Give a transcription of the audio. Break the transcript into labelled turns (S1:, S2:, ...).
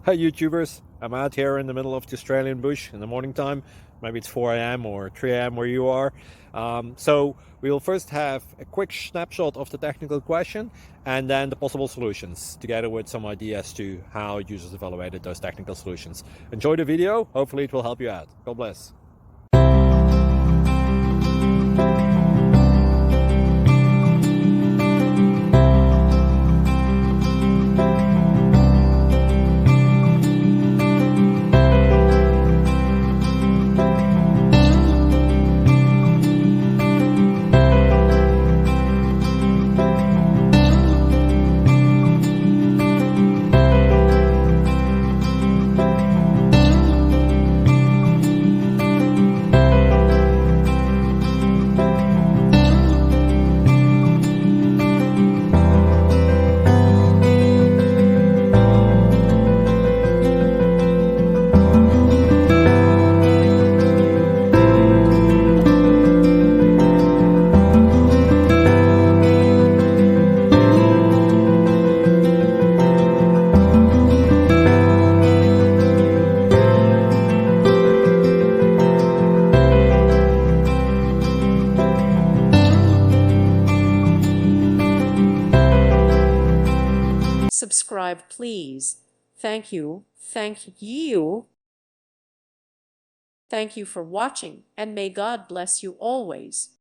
S1: Hi YouTubers, I'm out here in the middle of the Australian bush in the morning time. Maybe it's 4 a.m. or 3 a.m. where you are. So we will first have a quick snapshot of the technical question and then the possible solutions, together with some ideas to how users evaluated those technical solutions. Enjoy the video, hopefully it will help you out. God bless.
S2: Subscribe, please. Thank you. Thank you. Thank you for watching, and may God bless you always.